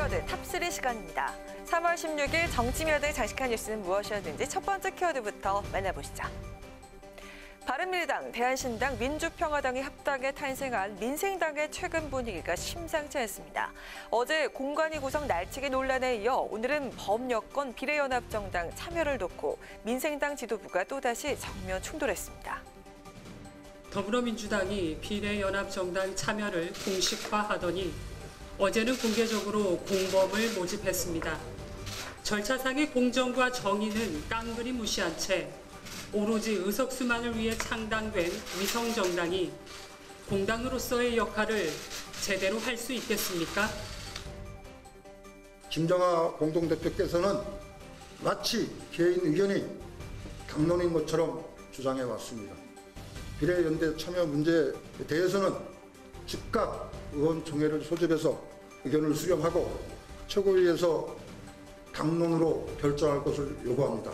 키워드 탑3 시간입니다. 3월 16일 정치면을 장식한 뉴스는 무엇이었는지 첫 번째 키워드부터 만나보시죠. 바른미래당, 대한신당, 민주평화당이 합당해 탄생한 민생당의 최근 분위기가 심상치 않습니다. 어제 공관위 구성 날치기 논란에 이어 오늘은 범여권 비례연합정당 참여를 놓고 민생당 지도부가 또다시 정면 충돌했습니다. 더불어민주당이 비례연합정당 참여를 공식화하더니 어제는 공개적으로 공범을 모집했습니다. 절차상의 공정과 정의는 깡그리 무시한 채 오로지 의석수만을 위해 창당된 위성정당이 공당으로서의 역할을 제대로 할 수 있겠습니까? 김정하 공동대표께서는 마치 개인 의견이 당론인 것처럼 주장해 왔습니다. 비례연대 참여 문제에 대해서는 즉각 의원총회를 소집해서 의견을 수렴하고 최고위에서 당론으로 결정할 것을 요구합니다.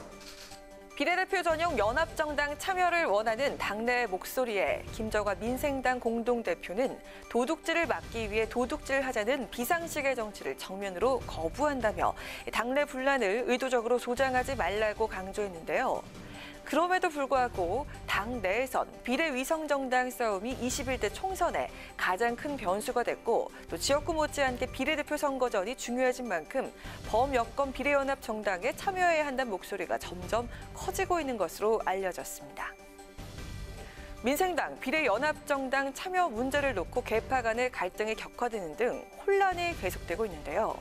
비례대표 전용 연합정당 참여를 원하는 당내의 목소리에 김정하 민생당 공동대표는 도둑질을 막기 위해 도둑질하자는 비상식의 정치를 정면으로 거부한다며 당내 분란을 의도적으로 조장하지 말라고 강조했는데요. 그럼에도 불구하고 당 내에선 비례위성정당 싸움이 21대 총선에 가장 큰 변수가 됐고 또 지역구 못지않게 비례대표 선거전이 중요해진 만큼 범여권 비례연합정당에 참여해야 한다는 목소리가 점점 커지고 있는 것으로 알려졌습니다. 민생당, 비례연합정당 참여 문제를 놓고 계파 간의 갈등이 격화되는 등 혼란이 계속되고 있는데요.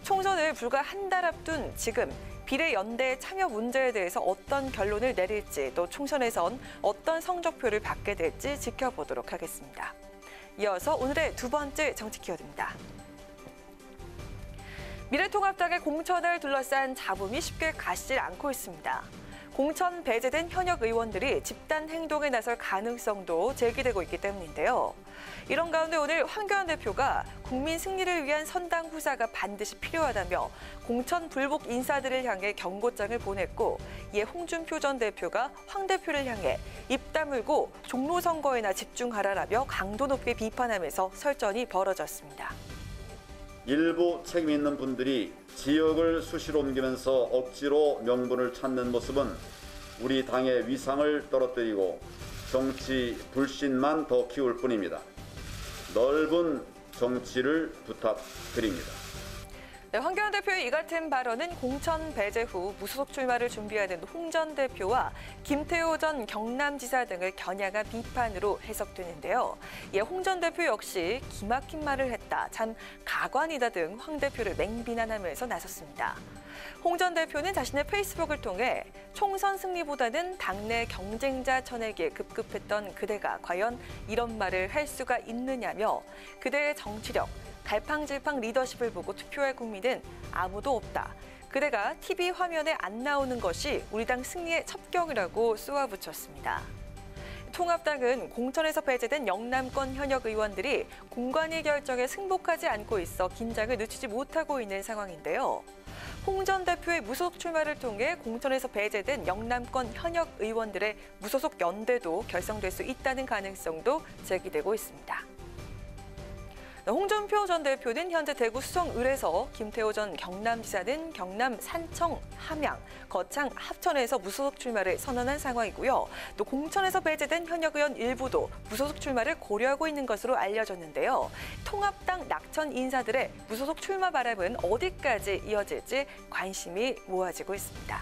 총선을 불과 한 달 앞둔 지금 비례연대 참여 문제에 대해서 어떤 결론을 내릴지 또 총선에선 어떤 성적표를 받게 될지 지켜보도록 하겠습니다. 이어서 오늘의 두 번째 정치 키워드입니다. 미래통합당의 공천을 둘러싼 잡음이 쉽게 가시질 않고 있습니다. 공천 배제된 현역 의원들이 집단 행동에 나설 가능성도 제기되고 있기 때문인데요. 이런 가운데 오늘 황교안 대표가 국민 승리를 위한 선당 후사가 반드시 필요하다며 공천 불복 인사들을 향해 경고장을 보냈고 이에 홍준표 전 대표가 황 대표를 향해 입 다물고 종로 선거에나 집중하라라며 강도 높게 비판하면서 설전이 벌어졌습니다. 일부 책임 있는 분들이 지역을 수시로 옮기면서 억지로 명분을 찾는 모습은 우리 당의 위상을 떨어뜨리고 정치 불신만 더 키울 뿐입니다. 넓은 정치를 부탁드립니다. 네, 황교안 대표의 이 같은 발언은 공천 배제 후 무소속 출마를 준비하는 홍 전 대표와 김태호 전 경남지사 등을 겨냥한 비판으로 해석되는데요. 이에 홍 전 대표 역시 기막힌 말을 했다, 참 가관이다 등 황 대표를 맹비난하면서 나섰습니다. 홍 전 대표는 자신의 페이스북을 통해 총선 승리보다는 당내 경쟁자 쳐내기에 급급했던 그대가 과연 이런 말을 할 수가 있느냐며 그대의 정치력, 갈팡질팡 리더십을 보고 투표할 국민은 아무도 없다. 그대가 TV 화면에 안 나오는 것이 우리 당 승리의 첩경이라고 쏘아붙였습니다. 통합당은 공천에서 배제된 영남권 현역 의원들이 공관위 결정에 승복하지 않고 있어 긴장을 늦추지 못하고 있는 상황인데요. 홍 전 대표의 무소속 출마를 통해 공천에서 배제된 영남권 현역 의원들의 무소속 연대도 결성될 수 있다는 가능성도 제기되고 있습니다. 홍준표 전 대표는 현재 대구 수성을에서, 김태호 전 경남지사는 경남 산청, 함양, 거창, 합천에서 무소속 출마를 선언한 상황이고요. 또 공천에서 배제된 현역 의원 일부도 무소속 출마를 고려하고 있는 것으로 알려졌는데요. 통합당 낙천 인사들의 무소속 출마 바람은 어디까지 이어질지 관심이 모아지고 있습니다.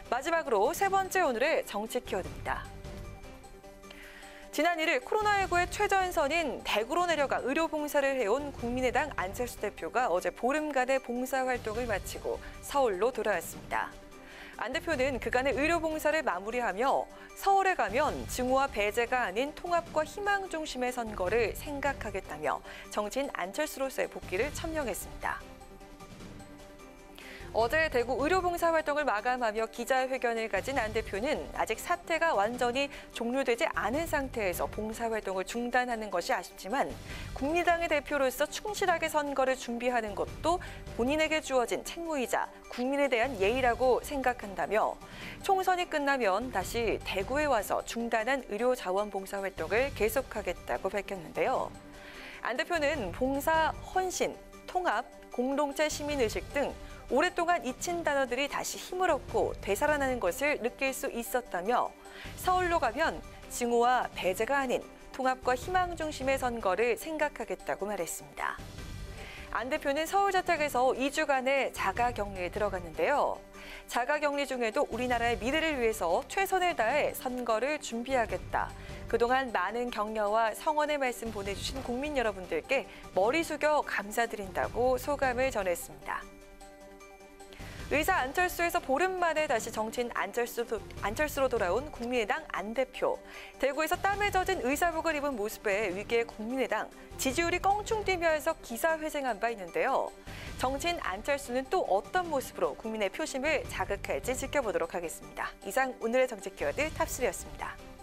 마지막으로 세 번째 오늘의 정치 키워드입니다. 지난 1일 코로나19의 최전선인 대구로 내려가 의료 봉사를 해온 국민의당 안철수 대표가 어제 보름간의 봉사활동을 마치고 서울로 돌아왔습니다. 안 대표는 그간의 의료 봉사를 마무리하며 서울에 가면 증오와 배제가 아닌 통합과 희망 중심의 선거를 생각하겠다며 정치인 안철수로서의 복귀를 천명했습니다. 어제 대구 의료봉사활동을 마감하며 기자회견을 가진 안 대표는 아직 사태가 완전히 종료되지 않은 상태에서 봉사활동을 중단하는 것이 아쉽지만 국민당의 대표로서 충실하게 선거를 준비하는 것도 본인에게 주어진 책무이자 국민에 대한 예의라고 생각한다며 총선이 끝나면 다시 대구에 와서 중단한 의료자원 봉사활동을 계속하겠다고 밝혔는데요. 안 대표는 봉사 헌신, 통합, 공동체 시민의식 등 오랫동안 잊힌 단어들이 다시 힘을 얻고 되살아나는 것을 느낄 수 있었다며 서울로 가면 증오와 배제가 아닌 통합과 희망 중심의 선거를 생각하겠다고 말했습니다. 안 대표는 서울 자택에서 2주간의 자가격리에 들어갔는데요. 자가격리 중에도 우리나라의 미래를 위해서 최선을 다해 선거를 준비하겠다. 그동안 많은 격려와 성원의 말씀 보내주신 국민 여러분들께 머리 숙여 감사드린다고 소감을 전했습니다. 의사 안철수에서 보름 만에 다시 정치인 안철수로 돌아온 국민의당 안 대표. 대구에서 땀에 젖은 의사복을 입은 모습에 위기의 국민의당 지지율이 껑충 뛰면서 기사회생한 바 있는데요. 정치인 안철수는 또 어떤 모습으로 국민의 표심을 자극할지 지켜보도록 하겠습니다. 이상 오늘의 정치 키워드 탑3였습니다.